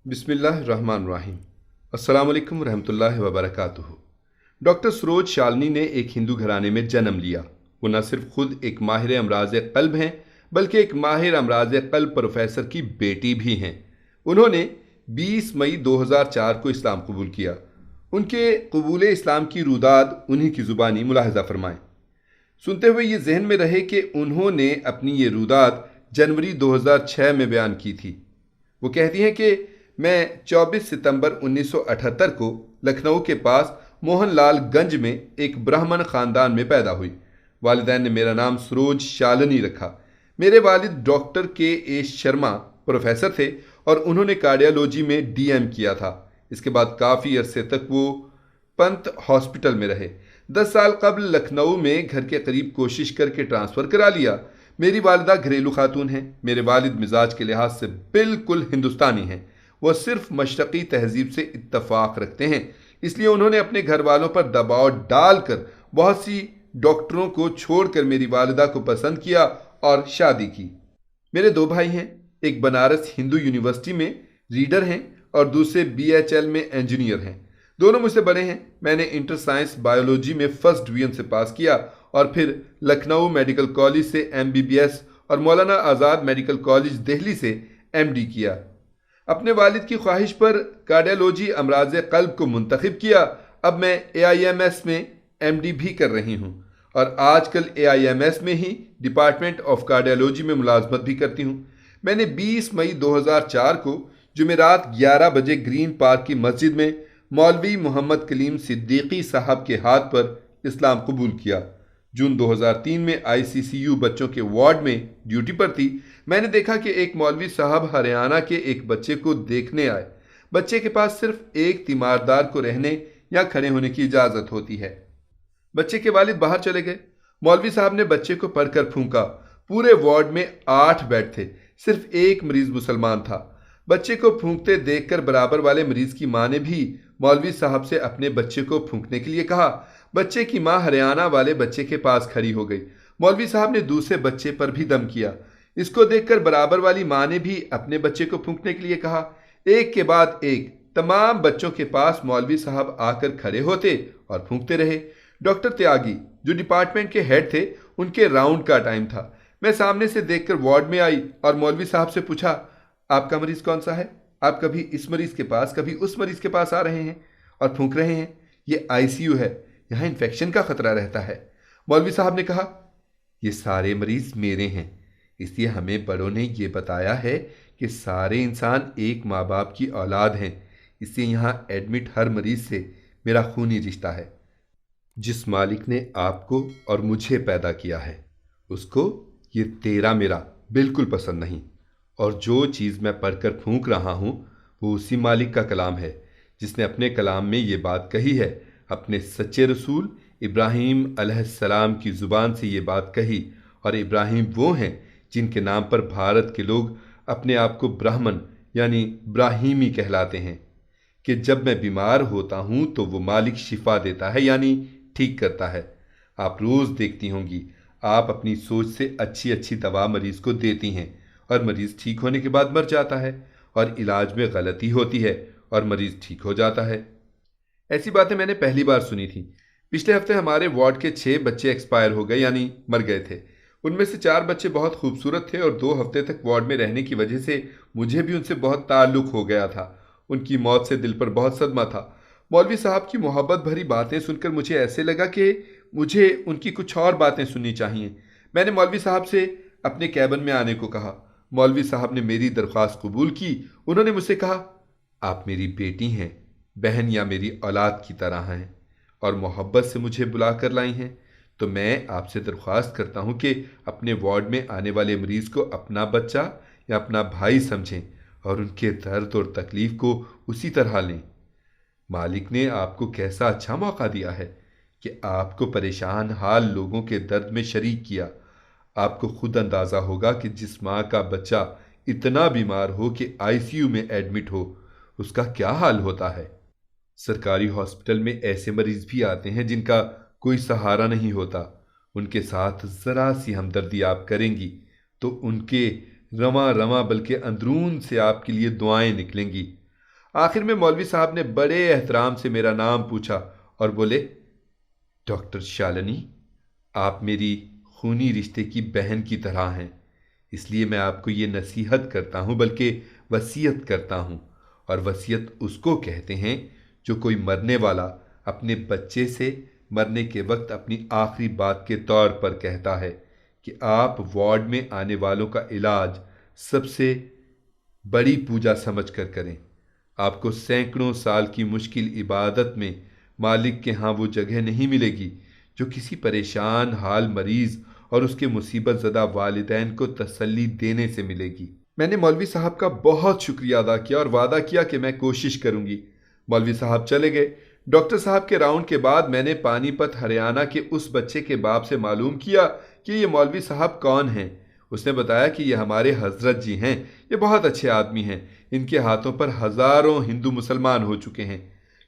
बिस्मिल्लाहिर्रहमानिर्रहीम। अस्सलाम वालेकुम रहमतुल्लाहि व बरकातुहू। डॉक्टर सरोज शालनी ने एक हिंदू घराने में जन्म लिया। वो न सिर्फ खुद एक माहिर अमराज क़ल्ब हैं, बल्कि एक माहिर अमराज क़ल्ब प्रोफेसर की बेटी भी हैं। उन्होंने 20 मई 2004 को इस्लाम कबूल किया। उनके कबूल इस्लाम की रुदाद उन्हीं की ज़ुबानी मुलाहजा फरमाएं। सुनते हुए ये जहन में रहे कि उन्होंने अपनी ये रुदाद जनवरी 2006 में बयान की थी। वो कहती हैं कि मैं 24 सितंबर 1978 को लखनऊ के पास मोहनलाल गंज में एक ब्राह्मण ख़ानदान में पैदा हुई। वालिदैन ने मेरा नाम सरोज शालनी रखा। मेरे वालिद डॉक्टर के ए शर्मा प्रोफेसर थे और उन्होंने कार्डियोलॉजी में डीएम किया था। इसके बाद काफ़ी अरसे तक वो पंत हॉस्पिटल में रहे। 10 साल कबल लखनऊ में घर के करीब कोशिश करके ट्रांसफ़र करा लिया। मेरी वालिदा घरेलू खातून हैं। मेरे वालिद मिजाज के लिहाज से बिल्कुल हिंदुस्तानी हैं। वह सिर्फ मशरक़ी तहजीब से इत्तफाक रखते हैं, इसलिए उन्होंने अपने घर वालों पर दबाव डालकर बहुत सी डॉक्टरों को छोड़कर मेरी वालिदा को पसंद किया और शादी की। मेरे दो भाई हैं। एक बनारस हिंदू यूनिवर्सिटी में रीडर हैं और दूसरे बीएचएल में इंजीनियर हैं। दोनों मुझसे बड़े हैं। मैंने इंटर साइंस बायोलॉजी में फर्स्ट डिवीजन से पास किया और फिर लखनऊ मेडिकल कॉलेज से एमबीबीएस और मौलाना आज़ाद मेडिकल कॉलेज दिल्ली से एमडी किया। अपने वालिद की ख्वाहिश पर कार्डियोलॉजी अमराज क़ल्ब को मुंतखब किया। अब मैं एआईएमएस में एमडी भी कर रही हूँ और आजकल एआईएमएस में ही डिपार्टमेंट ऑफ कार्डियोलॉजी में मुलाजमत भी करती हूँ। मैंने 20 मई 2004 को जुमेरात 11 बजे ग्रीन पार्क की मस्जिद में मौलवी मोहम्मद कलीम सिद्दीकी साहब के हाथ पर इस्लाम कबूल किया। जून 2003 में आईसीसीयू बच्चों के वार्ड में ड्यूटी पर थी। मैंने देखा कि एक मौलवी साहब हरियाणा के एक बच्चे को देखने आए। बच्चे के पास सिर्फ एक तीमारदार को रहने या खड़े होने की इजाज़त होती है। बच्चे के वालिद बाहर चले गए। मौलवी साहब ने बच्चे को पढ़कर फूंका। पूरे वार्ड में 8 बेड थे, सिर्फ एक मरीज मुसलमान था। बच्चे को फूंकते देखकर बराबर वाले मरीज की माँ ने भी मौलवी साहब से अपने बच्चे को फूंकने के लिए कहा। बच्चे की माँ हरियाणा वाले बच्चे के पास खड़ी हो गई। मौलवी साहब ने दूसरे बच्चे पर भी दम किया। इसको देखकर बराबर वाली माँ ने भी अपने बच्चे को फूंकने के लिए कहा। एक के बाद एक तमाम बच्चों के पास मौलवी साहब आकर खड़े होते और फूंकते रहे। डॉक्टर त्यागी जो डिपार्टमेंट के हेड थे, उनके राउंड का टाइम था। मैं सामने से देखकर वार्ड में आई और मौलवी साहब से पूछा, आपका मरीज कौन सा है? आप कभी इस मरीज के पास कभी उस मरीज के पास आ रहे हैं और फूंक रहे हैं। ये आईसीयू है, यहाँ इन्फेक्शन का खतरा रहता है। मौलवी साहब ने कहा, ये सारे मरीज मेरे हैं, इसलिए हमें बड़ों ने ये बताया है कि सारे इंसान एक माँ बाप की औलाद हैं, इसलिए यहाँ एडमिट हर मरीज से मेरा खूनी रिश्ता है। जिस मालिक ने आपको और मुझे पैदा किया है, उसको ये तेरा मेरा बिल्कुल पसंद नहीं। और जो चीज़ मैं पढ़कर फूंक रहा हूँ वो उसी मालिक का कलाम है जिसने अपने कलाम में ये बात कही है। अपने सच्चे रसूल इब्राहीम अलैहिस्सलाम की ज़ुबान से ये बात कही, और इब्राहीम वो हैं जिनके नाम पर भारत के लोग अपने आप को ब्राह्मण यानी ब्राहीमी कहलाते हैं, कि जब मैं बीमार होता हूँ तो वो मालिक शिफा देता है यानी ठीक करता है। आप रोज़ देखती होंगी, आप अपनी सोच से अच्छी अच्छी दवा मरीज को देती हैं और मरीज ठीक होने के बाद मर जाता है, और इलाज में गलती होती है और मरीज ठीक हो जाता है। ऐसी बातें मैंने पहली बार सुनी थी। पिछले हफ्ते हमारे वार्ड के 6 बच्चे एक्सपायर हो गए यानी मर गए थे। उनमें से 4 बच्चे बहुत खूबसूरत थे और 2 हफ्ते तक वार्ड में रहने की वजह से मुझे भी उनसे बहुत ताल्लुक हो गया था। उनकी मौत से दिल पर बहुत सदमा था। मौलवी साहब की मोहब्बत भरी बातें सुनकर मुझे ऐसे लगा कि मुझे उनकी कुछ और बातें सुननी चाहिए। मैंने मौलवी साहब से अपने कैबिन में आने को कहा। मौलवी साहब ने मेरी दरख्वास्त कबूल की। उन्होंने मुझसे कहा, आप मेरी बेटी हैं, बहन या मेरी औलाद की तरह हैं और मोहब्बत से मुझे बुला कर लाई हैं, तो मैं आपसे दरख्वास्त करता हूँ कि अपने वार्ड में आने वाले मरीज़ को अपना बच्चा या अपना भाई समझें और उनके दर्द और तकलीफ़ को उसी तरह लें। मालिक ने आपको कैसा अच्छा मौका दिया है कि आपको परेशान हाल लोगों के दर्द में शरीक किया। आपको खुद अंदाज़ा होगा कि जिस माँ का बच्चा इतना बीमार हो कि आईसीयू में एडमिट हो, उसका क्या हाल होता है। सरकारी हॉस्पिटल में ऐसे मरीज भी आते हैं जिनका कोई सहारा नहीं होता। उनके साथ ज़रा सी हमदर्दी आप करेंगी तो उनके रवां रवां बल्कि अंदरून से आपके लिए दुआएं निकलेंगी। आखिर में मौलवी साहब ने बड़े एहतराम से मेरा नाम पूछा और बोले, डॉक्टर शालिनी, आप मेरी खूनी रिश्ते की बहन की तरह हैं, इसलिए मैं आपको ये नसीहत करता हूँ, बल्कि वसीयत करता हूँ। और वसीयत उसको कहते हैं जो कोई मरने वाला अपने बच्चे से मरने के वक्त अपनी आखिरी बात के तौर पर कहता है कि आप वार्ड में आने वालों का इलाज सबसे बड़ी पूजा समझकर करें। आपको सैकड़ों साल की मुश्किल इबादत में मालिक के यहाँ वो जगह नहीं मिलेगी जो किसी परेशान हाल मरीज और उसके मुसीबत ज़दा वालिदैन को तसल्ली देने से मिलेगी। मैंने मौलवी साहब का बहुत शुक्रिया अदा किया और वादा किया कि मैं कोशिश करूंगी। मौलवी साहब चले गए। डॉक्टर साहब के राउंड के बाद मैंने पानीपत हरियाणा के उस बच्चे के बाप से मालूम किया कि ये मौलवी साहब कौन हैं। उसने बताया कि ये हमारे हजरत जी हैं, ये बहुत अच्छे आदमी हैं, इनके हाथों पर हज़ारों हिंदू मुसलमान हो चुके हैं।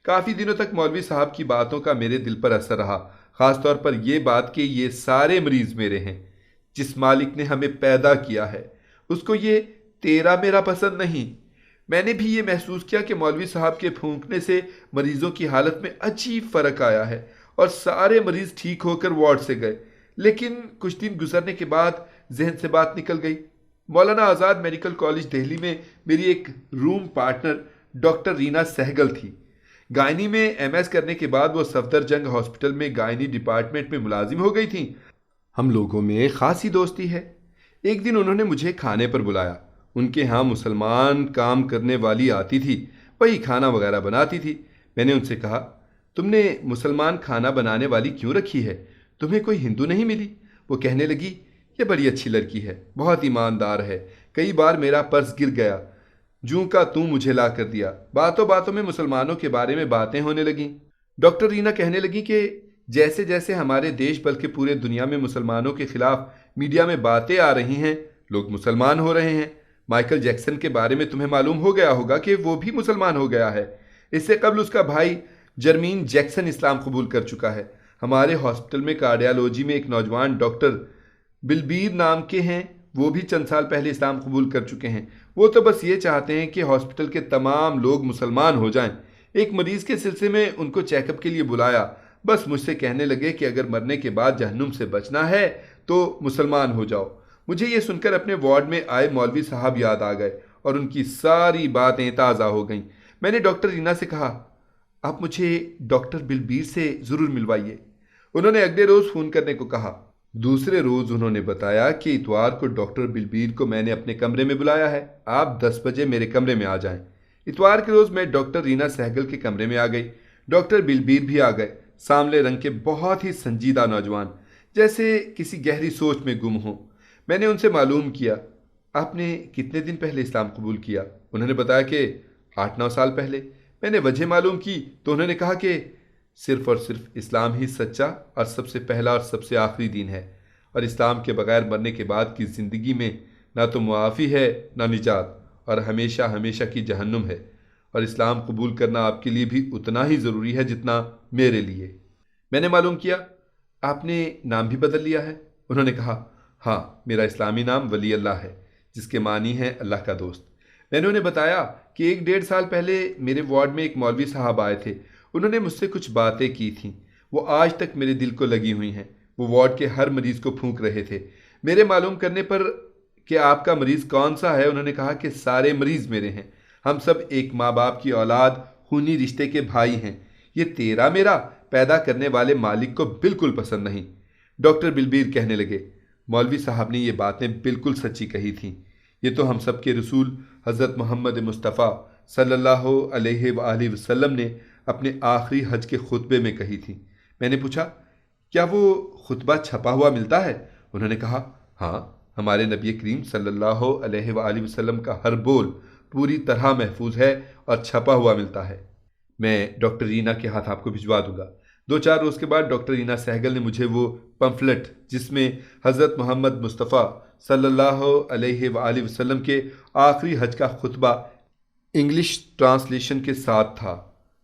काफ़ी दिनों तक मौलवी साहब की बातों का मेरे दिल पर असर रहा, ख़ास तौर पर यह बात कि ये सारे मरीज़ मेरे हैं। जिस मालिक ने हमें पैदा किया है उसको ये तेरा मेरा पसंद नहीं। मैंने भी ये महसूस किया कि मौलवी साहब के फूंकने से मरीजों की हालत में अजीब फ़र्क आया है और सारे मरीज ठीक होकर वार्ड से गए। लेकिन कुछ दिन गुजरने के बाद जहन से बात निकल गई। मौलाना आज़ाद मेडिकल कॉलेज दिल्ली में मेरी एक room partner doctor Reena Sehgal थी। गायनी में एमएस करने के बाद वो सफदरजंग हॉस्पिटल में गायनी डिपार्टमेंट में मुलाजिम हो गई थी। हम लोगों में खासी दोस्ती है। एक दिन उन्होंने मुझे खाने पर बुलाया। उनके यहाँ मुसलमान काम करने वाली आती थी, वही खाना वगैरह बनाती थी। मैंने उनसे कहा, तुमने मुसलमान खाना बनाने वाली क्यों रखी है, तुम्हें कोई हिंदू नहीं मिली? वो कहने लगी, ये बड़ी अच्छी लड़की है, बहुत ईमानदार है, कई बार मेरा पर्स गिर गया, जूं का तू मुझे ला कर दिया। बातों बातों में मुसलमानों के बारे में बातें होने लगीं। डॉक्टर रीना कहने लगी कि जैसे जैसे हमारे देश बल्कि पूरे दुनिया में मुसलमानों के खिलाफ मीडिया में बातें आ रही हैं, लोग मुसलमान हो रहे हैं। माइकल जैक्सन के बारे में तुम्हें मालूम हो गया होगा कि वो भी मुसलमान हो गया है। इससे कबल उसका भाई जर्मीन जैक्सन इस्लाम कबूल कर चुका है। हमारे हॉस्पिटल में कार्डियोलॉजी में एक नौजवान डॉक्टर बिलबीर नाम के हैं, वो भी चंद साल पहले इस्लाम कबूल कर चुके हैं। वो तो बस ये चाहते हैं कि हॉस्पिटल के तमाम लोग मुसलमान हो जाएं। एक मरीज के सिलसिले में उनको चेकअप के लिए बुलाया। बस मुझसे कहने लगे कि अगर मरने के बाद जहन्नुम से बचना है तो मुसलमान हो जाओ। मुझे ये सुनकर अपने वार्ड में आए मौलवी साहब याद आ गए और उनकी सारी बातें ताज़ा हो गईं। मैंने डॉक्टर रीना से कहा, आप मुझे डॉक्टर बिलबीर से ज़रूर मिलवाइए। उन्होंने अगले रोज़ फ़ोन करने को कहा। दूसरे रोज़ उन्होंने बताया कि इतवार को डॉक्टर बिलबीर को मैंने अपने कमरे में बुलाया है, आप 10 बजे मेरे कमरे में आ जाएं। इतवार के रोज़ मैं डॉक्टर रीना सहगल के कमरे में आ गई। डॉक्टर बिलबीर भी आ गए। सांवले रंग के बहुत ही संजीदा नौजवान, जैसे किसी गहरी सोच में गुम हो। मैंने उनसे मालूम किया, आपने कितने दिन पहले इस्लाम कबूल किया? उन्होंने बताया कि 8-9 साल पहले। मैंने वजह मालूम की तो उन्होंने कहा कि सिर्फ और सिर्फ इस्लाम ही सच्चा और सबसे पहला और सबसे आखिरी दीन है, और इस्लाम के बगैर मरने के बाद की ज़िंदगी में ना तो मुआफ़ी है ना निजात, और हमेशा हमेशा की जहन्नुम है। और इस्लाम कबूल करना आपके लिए भी उतना ही ज़रूरी है जितना मेरे लिए। मैंने मालूम किया, आपने नाम भी बदल लिया है? उन्होंने कहा, हाँ, मेरा इस्लामी नाम वली अल्लाह है, जिसके मानी है अल्लाह का दोस्त। मैंने उन्हें बताया कि 1-1.5 साल पहले मेरे वार्ड में एक मौलवी साहब आए थे। उन्होंने मुझसे कुछ बातें की थीं, वो आज तक मेरे दिल को लगी हुई हैं। वो वार्ड के हर मरीज़ को फूंक रहे थे। मेरे मालूम करने पर कि आपका मरीज़ कौन सा है, उन्होंने कहा कि सारे मरीज़ मेरे हैं, हम सब एक माँ बाप की औलाद, खूनी रिश्ते के भाई हैं। ये तेरा मेरा पैदा करने वाले मालिक को बिल्कुल पसंद नहीं। डॉक्टर बिलबीर कहने लगे, मौलवी साहब ने ये बातें बिल्कुल सच्ची कही थीं। ये तो हम सब के रसूल हज़रत मोहम्मद मुस्तफ़ा सल्लल्लाहु अलैहि वसल्लम ने अपने आखिरी हज के खुतबे में कही थी। मैंने पूछा, क्या वो खुतबा छपा हुआ मिलता है? उन्होंने कहा, हाँ, हमारे नबी करीम सल्लल्लाहु अलैहि वसल्लम का हर बोल पूरी तरह महफूज है और छपा हुआ मिलता है। मैं डॉक्टर रीना के हाथ आपको भिजवा दूंगा। 2-4 रोज़ के बाद डॉक्टर रीना सहगल ने मुझे वो पम्फलेट, जिसमें हज़रत मोहम्मद मुस्तफ़ा सल्लल्लाहु अलैहि वसल्लम के आखिरी हज का खुतबा इंग्लिश ट्रांसलेशन के साथ था,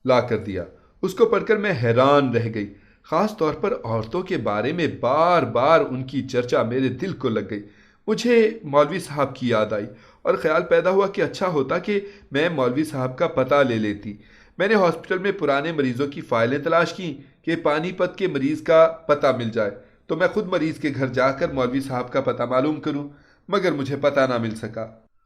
ला कर दिया। उसको पढ़कर मैं हैरान रह गई। ख़ास तौर पर औरतों के बारे में बार बार उनकी चर्चा मेरे दिल को लग गई। मुझे मौलवी साहब की याद आई और ख़्याल पैदा हुआ कि अच्छा होता कि मैं मौलवी साहब का पता ले लेती। मैंने हॉस्पिटल में पुराने मरीज़ों की फ़ाइलें तलाश की कि पानीपत के मरीज़ का पता मिल जाए, तो मैं खुद मरीज़ के घर जाकर मौलवी साहब का पता मालूम करूं, मगर मुझे पता ना मिल सका।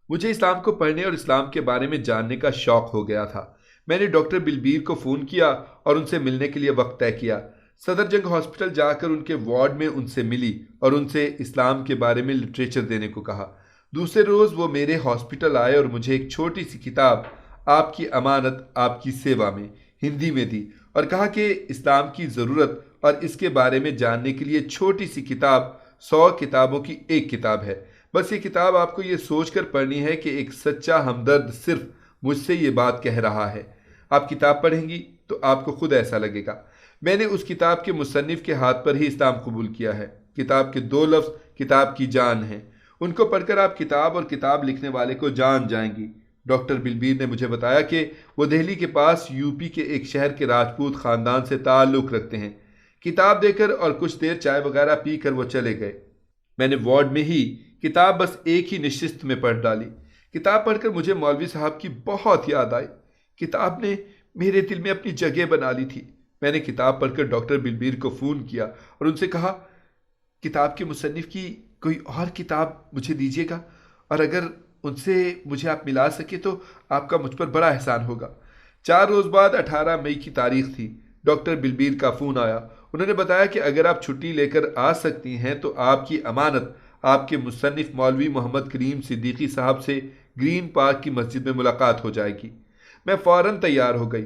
मुझे इस्लाम को पढ़ने और इस्लाम के बारे में जानने का शौक़ हो गया था। मैंने डॉक्टर बिलबीर को फ़ोन किया और उनसे मिलने के लिए वक्त तय किया। सदरजंग हॉस्पिटल जाकर उनके वार्ड में उनसे मिली और उनसे इस्लाम के बारे में लिटरेचर देने को कहा। दूसरे रोज़ वो मेरे हॉस्पिटल आए और मुझे एक छोटी सी किताब आपकी अमानत आपकी सेवा में हिंदी में दी और कहा कि इस्लाम की ज़रूरत और इसके बारे में जानने के लिए छोटी सी किताब 100 किताबों की एक किताब है। बस ये किताब आपको ये सोचकर पढ़नी है कि एक सच्चा हमदर्द सिर्फ मुझसे ये बात कह रहा है। आप किताब पढ़ेंगी तो आपको खुद ऐसा लगेगा। मैंने उस किताब के मुसन्निफ के हाथ पर ही इस्लाम कबूल किया है। किताब के 2 लफ्ज़ किताब की जान हैं। उनको पढ़कर आप किताब और किताब लिखने वाले को जान जाएंगी। डॉक्टर बिलबीर ने मुझे बताया कि वो दिल्ली के पास यूपी के एक शहर के राजपूत ख़ानदान से ताल्लुक़ रखते हैं। किताब देकर और कुछ देर चाय वगैरह पी कर वो चले गए। मैंने वार्ड में ही किताब बस एक ही निश्चित में पढ़ डाली। किताब पढ़कर मुझे मौलवी साहब की बहुत याद आई। किताब ने मेरे दिल में अपनी जगह बना ली थी। मैंने किताब पढ़कर डॉक्टर बिलबीर को फ़ोन किया और उनसे कहा, किताब के मुसन्निफ की कोई और किताब मुझे दीजिएगा, और अगर उनसे मुझे आप मिला सके तो आपका मुझ पर बड़ा एहसान होगा। 4 रोज़ बाद 18 मई की तारीख थी। डॉक्टर बिलबीर का फ़ोन आया। उन्होंने बताया कि अगर आप छुट्टी लेकर आ सकती हैं तो आपकी अमानत आपके मुसन्निफ मौलवी मोहम्मद करीम सिद्दीकी साहब से ग्रीन पार्क की मस्जिद में मुलाकात हो जाएगी। मैं फ़ौरन तैयार हो गई।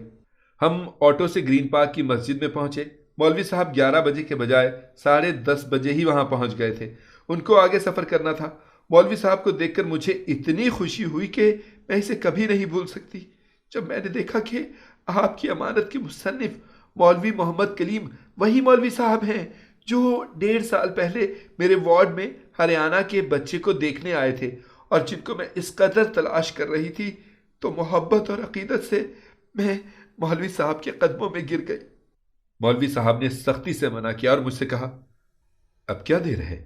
हम ऑटो से ग्रीन पार्क की मस्जिद में पहुंचे। मौलवी साहब 11 बजे के बजाय 10:30 बजे ही वहां पहुंच गए थे। उनको आगे सफ़र करना था। मौलवी साहब को देखकर मुझे इतनी खुशी हुई कि मैं इसे कभी नहीं भूल सकती। जब मैंने देखा कि आपकी अमानत के मुसन्निफ मौलवी मोहम्मद कलीम वही मौलवी साहब हैं जो 1.5 साल पहले मेरे वार्ड में हरियाणा के बच्चे को देखने आए थे और जिनको मैं इस कदर तलाश कर रही थी, तो मोहब्बत और अकीदत से मैं मौलवी साहब के कदमों में गिर गई। मौलवी साहब ने सख्ती से मना किया और मुझसे कहा, अब क्या देर है?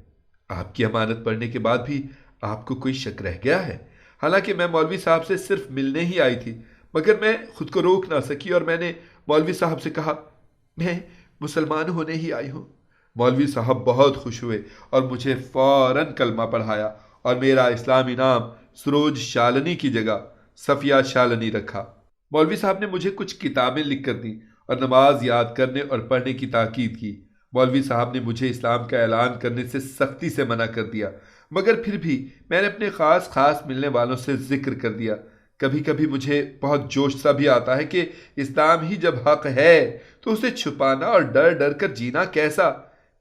आपकी अमानत पढ़ने के बाद भी आपको कोई शक रह गया है? हालांकि मैं मौलवी साहब से सिर्फ मिलने ही आई थी, मगर मैं खुद को रोक ना सकी और मैंने मौलवी साहब से कहा, मैं मुसलमान होने ही आई हूँ। मौलवी साहब बहुत खुश हुए और मुझे फ़ौरन कलमा पढ़ाया और मेरा इस्लामी नाम सरोज शालनी की जगह सफ़िया शालनी रखा। मौलवी साहब ने मुझे कुछ किताबें लिख कर दी और नमाज याद करने और पढ़ने की ताकीद की। मौलवी साहब ने मुझे इस्लाम का ऐलान करने से सख्ती से मना कर दिया, मगर फिर भी मैंने अपने ख़ास मिलने वालों से जिक्र कर दिया। कभी कभी मुझे बहुत जोश सा भी आता है कि इस्लाम ही जब हक़ है तो उसे छुपाना और डर डर कर जीना कैसा।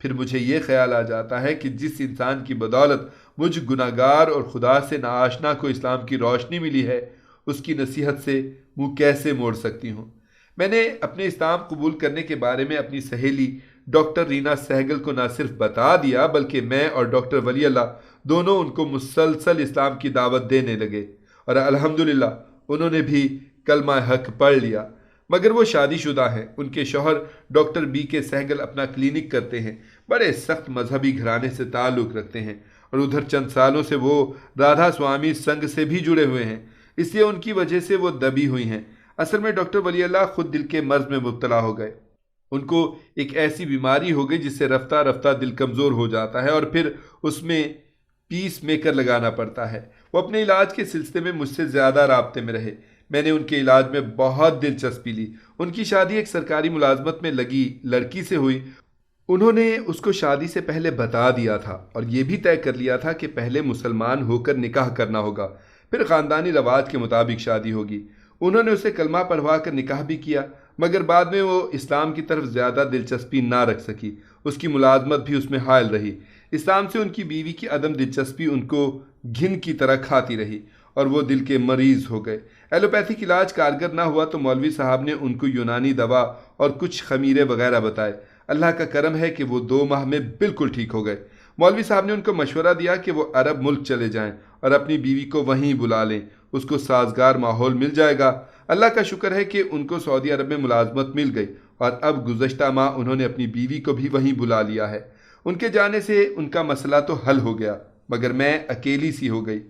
फिर मुझे ये ख्याल आ जाता है कि जिस इंसान की बदौलत मुझ गुनाहगार और खुदा से नाआशना को इस्लाम की रोशनी मिली है, उसकी नसीहत से मुँह कैसे मोड़ सकती हूँ। मैंने अपने इस्लाम कबूल करने के बारे में अपनी सहेली डॉक्टर रीना सहगल को न सिर्फ बता दिया, बल्कि मैं और डॉक्टर वली अल्लाह दोनों उनको मुसलसल इस्लाम की दावत देने लगे और अल्हम्दुलिल्लाह उन्होंने भी कलमा हक पढ़ लिया। मगर वो शादीशुदा हैं। उनके शौहर डॉक्टर BK सहगल अपना क्लिनिक करते हैं, बड़े सख्त मजहबी घराने से ताल्लुक़ रखते हैं और उधर चंद सालों से वो राधा स्वामी संघ से भी जुड़े हुए हैं, इसलिए उनकी वजह से वो दबी हुई हैं। असल में डॉक्टर वली अल्लाह खुद दिल के मर्ज में मुब्तला हो गए। उनको एक ऐसी बीमारी हो गई जिससे रफ्ता रफ्ता दिल कमज़ोर हो जाता है और फिर उसमें पीस मेकर लगाना पड़ता है। वो अपने इलाज के सिलसिले में मुझसे ज़्यादा राब्ते में रहे। मैंने उनके इलाज में बहुत दिलचस्पी ली। उनकी शादी एक सरकारी मुलाजमत में लगी लड़की से हुई। उन्होंने उसको शादी से पहले बता दिया था और ये भी तय कर लिया था कि पहले मुसलमान होकर निकाह करना होगा, फिर ख़ानदानी रवाज के मुताबिक शादी होगी। उन्होंने उसे कलमा पढ़वा कर निकाह भी किया, मगर बाद में वो इस्लाम की तरफ ज़्यादा दिलचस्पी ना रख सकी। उसकी मुलाजमत भी उसमें हायल रही। इस्लाम से उनकी बीवी की अदम दिलचस्पी उनको घिन की तरह खाती रही और वो दिल के मरीज़ हो गए। एलोपैथिक इलाज कारगर ना हुआ तो मौलवी साहब ने उनको यूनानी दवा और कुछ खमीरे वगैरह बताए। अल्लाह का करम है कि वो 2 माह में बिल्कुल ठीक हो गए। मौलवी साहब ने उनको मशवरा दिया कि वो अरब मुल्क चले जाएं और अपनी बीवी को वहीं बुला लें, उसको साजगार माहौल मिल जाएगा। अल्लाह का शुक्र है कि उनको सऊदी अरब में मुलाजमत मिल गई और अब गुज़श्ता माह उन्होंने अपनी बीवी को भी वहीं बुला लिया है। उनके जाने से उनका मसला तो हल हो गया, मगर मैं अकेली सी हो गई।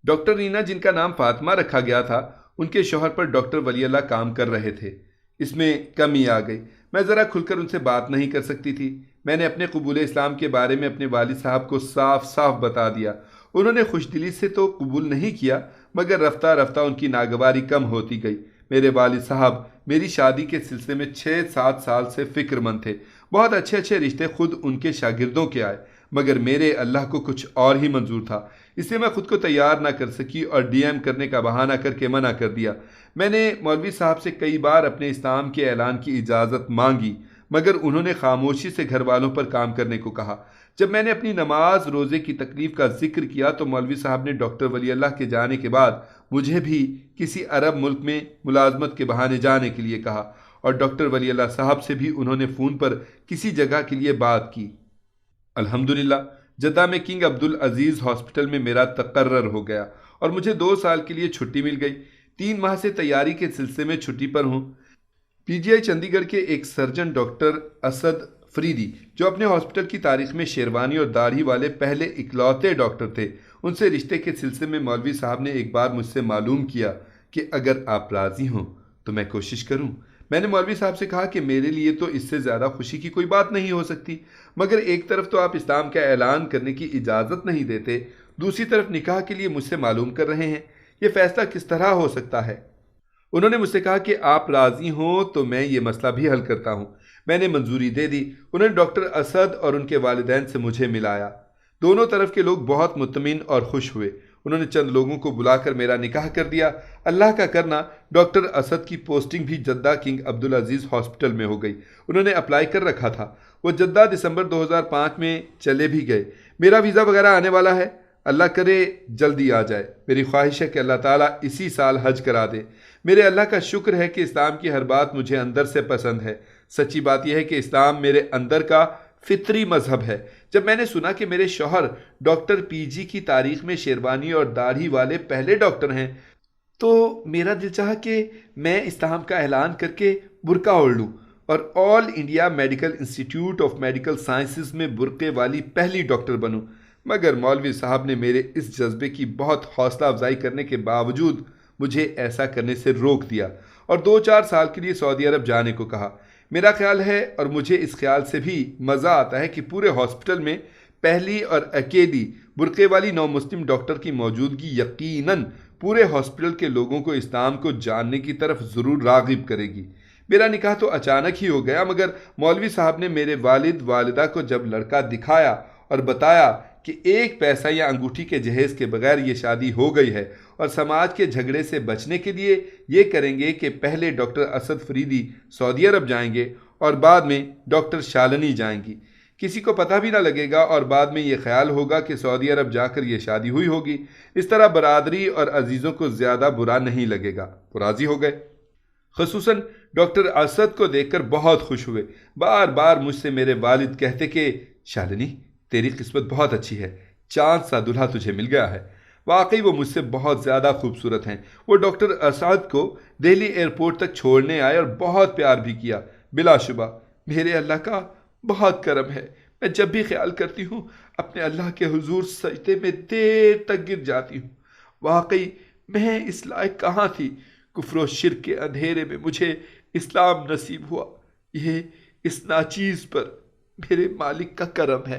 डॉक्टर रीना, जिनका नाम फातिमा रखा गया था, उनके शौहर पर डॉक्टर वली अल्लाह काम कर रहे थे। इसमें कमी आ गई। मैं ज़रा खुलकर उनसे बात नहीं कर सकती थी। मैंने अपने कबूल इस्लाम के बारे में अपने वालिद साहब को साफ साफ बता दिया। उन्होंने खुशदिली से तो कबूल नहीं किया, मगर रफ्ता रफ्ता उनकी नागवारी कम होती गई। मेरे वालिद साहब मेरी शादी के सिलसिले में 6-7 साल से फ़िक्रमंद थे। बहुत अच्छे अच्छे रिश्ते खुद उनके शागिर्दों के आए, मगर मेरे अल्लाह को कुछ और ही मंजूर था। इसलिए मैं खुद को तैयार ना कर सकी और डीएम करने का बहाना करके मना कर दिया। मैंने मौलवी साहब से कई बार अपने इस्लाम के ऐलान की इजाज़त मांगी, मगर उन्होंने खामोशी से घर वालों पर काम करने को कहा। जब मैंने अपनी नमाज रोज़े की तकलीफ़ का जिक्र किया तो मौलवी साहब ने डॉक्टर वली अल्लाह के जाने के बाद मुझे भी किसी अरब मुल्क में मुलाजमत के बहाने जाने के लिए कहा, और डॉक्टर वली अल्लाह साहब से भी उन्होंने फ़ोन पर किसी जगह के लिए बात की। अल्हम्दुलिल्लाह, जद्दा में किंग अब्दुल अजीज़ हॉस्पिटल में मेरा तकर्रर हो गया और मुझे 2 साल के लिए छुट्टी मिल गई। 3 माह से तैयारी के सिलसिले में छुट्टी पर हूँ। पीजीआई चंडीगढ़ के एक सर्जन डॉक्टर असद फरीदी, जो अपने हॉस्पिटल की तारीख में शेरवानी और दाढ़ी वाले पहले इकलौते डॉक्टर थे, उनसे रिश्ते के सिलसिले में मौलवी साहब ने एक बार मुझसे मालूम किया कि अगर आप राज़ी हों तो मैं कोशिश करूं। मैंने मौलवी साहब से कहा कि मेरे लिए तो इससे ज़्यादा खुशी की कोई बात नहीं हो सकती, मगर एक तरफ तो आप इस्लाम का ऐलान करने की इजाज़त नहीं देते, दूसरी तरफ निकाह के लिए मुझसे मालूम कर रहे हैं। ये फ़ैसला किस तरह हो सकता है? उन्होंने मुझसे कहा कि आप राज़ी हों तो मैं ये मसला भी हल करता हूँ। मैंने मंजूरी दे दी। उन्होंने डॉक्टर असद और उनके वालिदैन से मुझे मिलाया। दोनों तरफ के लोग बहुत मुतमिन और खुश हुए। उन्होंने चंद लोगों को बुलाकर मेरा निकाह कर दिया। अल्लाह का करना, डॉक्टर असद की पोस्टिंग भी जद्दा किंग अब्दुल अजीज़ हॉस्पिटल में हो गई। उन्होंने अप्लाई कर रखा था। वो जद्दा दिसंबर 2005 में चले भी गए। मेरा वीज़ा वगैरह आने वाला है, अल्लाह करे जल्दी आ जाए। मेरी ख्वाहिश है कि अल्लाह ताला इसी साल हज करा दे। मेरे अल्लाह का शुक्र है कि इस्लाम की हर बात मुझे अंदर से पसंद है। सच्ची बात यह है कि इस्लाम मेरे अंदर का फितरी मजहब है। जब मैंने सुना कि मेरे शौहर डॉक्टर पीजी की तारीख में शेरवानी और दाढ़ी वाले पहले डॉक्टर हैं, तो मेरा दिल चाहा कि मैं इस्लाम का ऐलान करके बुर्का ओढ़ लूँ और all India medical institute of medical sciences में बुर्के वाली पहली डॉक्टर बनूँ। मगर मौलवी साहब ने मेरे इस जज्बे की बहुत हौसला अफजाई करने के बावजूद मुझे ऐसा करने से रोक दिया और 2-4 साल के लिए सऊदी अरब जाने को कहा। मेरा ख्याल है, और मुझे इस ख्याल से भी मज़ा आता है, कि पूरे हॉस्पिटल में पहली और अकेली बुर्के वाली नौ मुस्लिम डॉक्टर की मौजूदगी यकीनन पूरे हॉस्पिटल के लोगों को इस्लाम को जानने की तरफ ज़रूर राग़िब करेगी। मेरा निकाह तो अचानक ही हो गया, मगर मौलवी साहब ने मेरे वालिद वालिदा को जब लड़का दिखाया और बताया कि 1 पैसा या अंगूठी के जहेज़ के बगैर ये शादी हो गई है और समाज के झगड़े से बचने के लिए ये करेंगे कि पहले डॉक्टर असद फरीदी सऊदी अरब जाएंगे और बाद में डॉक्टर शालिनी जाएंगी। किसी को पता भी ना लगेगा और बाद में ये ख्याल होगा कि सऊदी अरब जाकर ये शादी हुई होगी। इस तरह बरादरी और अजीज़ों को ज़्यादा बुरा नहीं लगेगा। वो राज़ी हो गए। ख़ुसूसन डॉक्टर असद को देखकर बहुत खुश हुए। बार बार मुझसे मेरे वालिद कहते कि शालिनी, तेरी किस्मत बहुत अच्छी है, चाँद सा दूल्हा तुझे मिल गया है। वाकई वो मुझसे बहुत ज़्यादा खूबसूरत हैं। वो डॉक्टर असद को दिल्ली एयरपोर्ट तक छोड़ने आए और बहुत प्यार भी किया। बिलाशुबा मेरे अल्लाह का बहुत करम है। मैं जब भी ख्याल करती हूँ अपने अल्लाह के हुजूर सजदे में देर तक गिर जाती हूँ। वाकई मैं इस लायक कहाँ थी। कुफ्र व शिर्क के अंधेरे में मुझे इस्लाम नसीब हुआ। ये इस नाचीज़ पर मेरे मालिक का करम है।